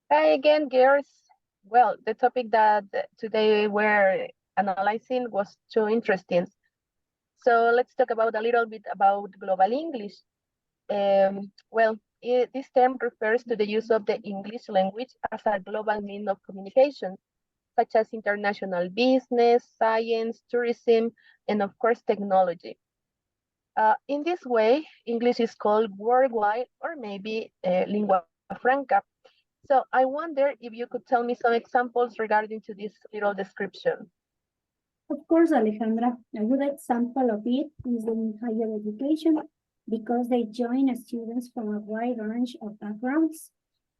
Hi again, girls. Well, the topic that today we're analyzing was too interesting. So let's talk about a little bit about global English. This term refers to the use of the English language as a global means of communication, such as international business, science, tourism, and of course, technology. In this way, English is called worldwide or maybe lingua franca. So I wonder if you could tell me some examples regarding to this little description. Of course, Alejandra, a good example of it is in higher education because they join students from a wide range of backgrounds.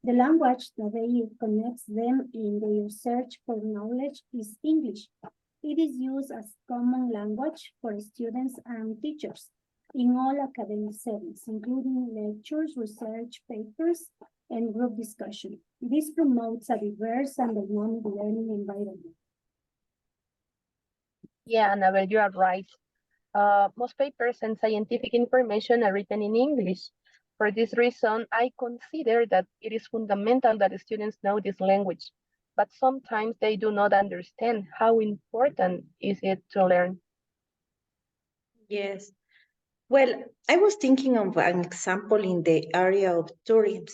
The language that they connects them in their search for knowledge is English. It is used as common language for students and teachers in all academic settings, including lectures, research papers, and group discussion. This promotes a diverse and dynamic learning environment. Yeah, Annabelle, you are right. Most papers and scientific information are written in English. For this reason, I consider that it is fundamental that the students know this language, but sometimes they do not understand how important is it to learn. Yes. Well, I was thinking of an example in the area of tourism.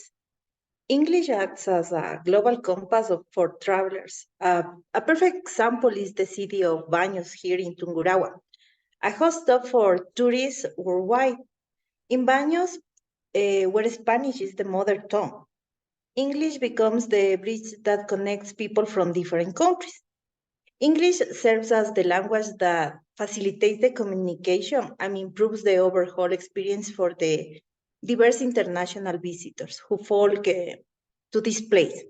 English acts as a global compass for travelers. A perfect example is the city of Baños here in Tungurahua, a hot stop for tourists worldwide. In Baños, where Spanish is the mother tongue, English becomes the bridge that connects people from different countries. English serves as the language that facilitates the communication and improves the overall experience for the diverse international visitors who flock to this place.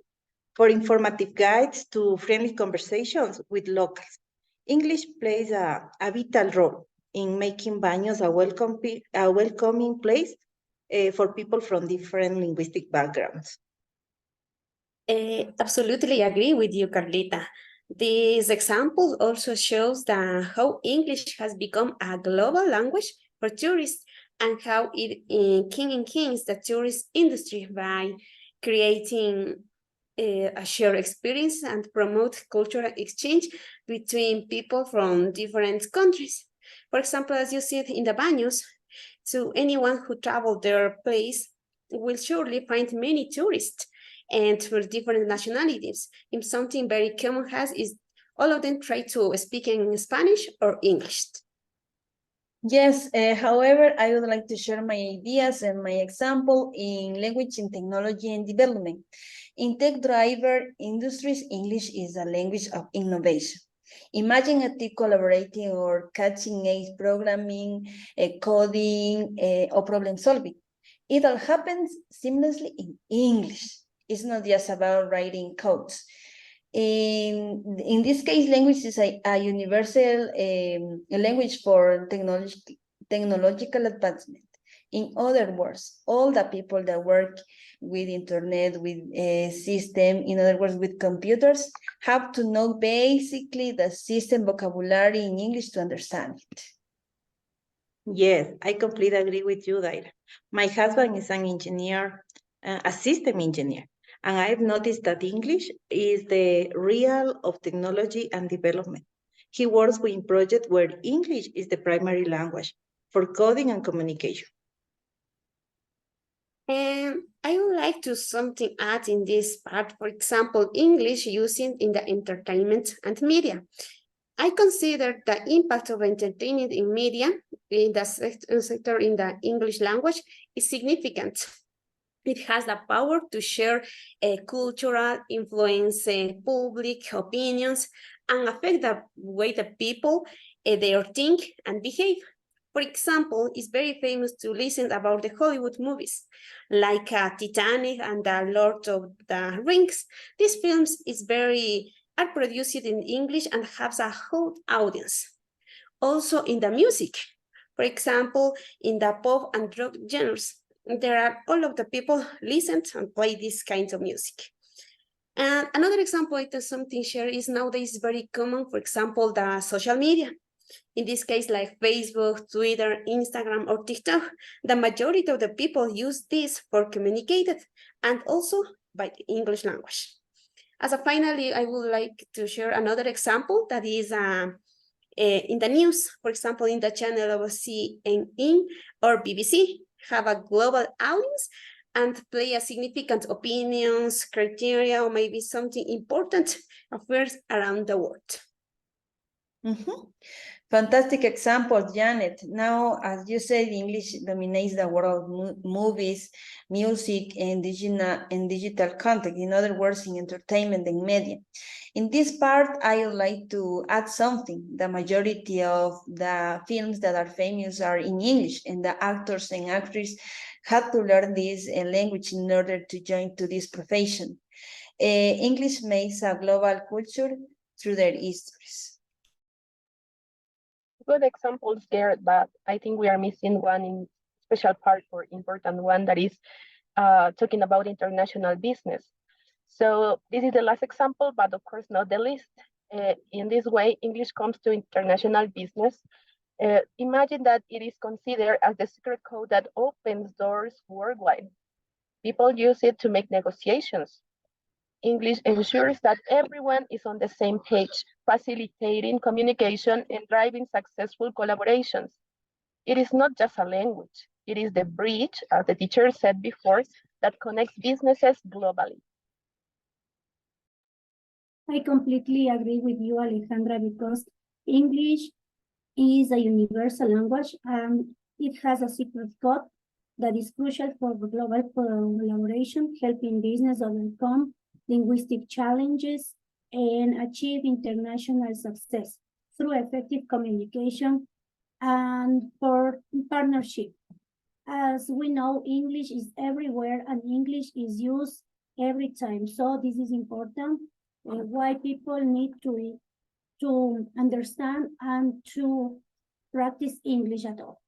For informative guides to friendly conversations with locals, English plays a vital role in making Baños a welcoming place for people from different linguistic backgrounds. Absolutely agree with you, Carlita. This example also shows how English has become a global language for tourists and how it can enhance the tourist industry by creating a shared experience and promote cultural exchange between people from different countries. For example, as you said in the Baños, so anyone who traveled their place will surely find many tourists and for different nationalities. If something very common has is all of them try to speak in Spanish or English. Yes, however, I would like to share my ideas and my example in language and technology and development. In tech driver industries, English is a language of innovation. Imagine a team collaborating or cutting-edge programming, coding, or problem solving. It all happens seamlessly in English. It's not just about writing codes. In this case, language is a universal language for technological advancement. In other words, all the people that work with internet, with a system, in other words, with computers, have to know basically the system vocabulary in English to understand it. Yes, I completely agree with you, Daira. My husband is an engineer, a system engineer, and I've noticed that English is the real of technology and development. He works in projects where English is the primary language for coding and communication. And I would like to something add in this part, for example, English using in the entertainment and media. I consider the impact of entertainment in media in the sector in the English language is significant. It has the power to share cultural influence, public opinions, and affect the way the people they think and behave. For example, it's very famous to listen about the Hollywood movies, like Titanic and The Lord of the Rings. These films are produced in English and have a whole audience. Also in the music, for example, in the pop and rock genres, there are all of the people listen and play this kind of music. And another example it is something share is nowadays very common, for example, the social media. In this case, like Facebook, Twitter, Instagram, or TikTok, the majority of the people use this for communicating and also by the English language. As a finally, I would like to share another example that is in the news, for example, in the channel of CNN or BBC, have a global audience and play a significant opinions, criteria, or maybe something important affairs around the world. Mhm. Fantastic example, Janet. Now, as you said, English dominates the world of movies, music, and digital content. In other words, in entertainment and media. In this part, I would like to add something. The majority of the films that are famous are in English, and the actors and actresses had to learn this language in order to join to this profession. English makes a global culture through their histories. Good examples there, but I think we are missing one in special part or important one that is talking about international business. So this is the last example, but of course not the least. In this way, English comes to international business. Imagine that it is considered as the secret code that opens doors worldwide. People use it to make negotiations. English ensures that everyone is on the same page, facilitating communication and driving successful collaborations. It is not just a language, it is the bridge, as the teacher said before, that connects businesses globally. I completely agree with you, Alejandra, because English is a universal language and it has a secret code that is crucial for global collaboration, helping business overcome linguistic challenges and achieve international success through effective communication and for partnership. As we know, English is everywhere and English is used every time. So this is important why people need to understand and to practice English at all.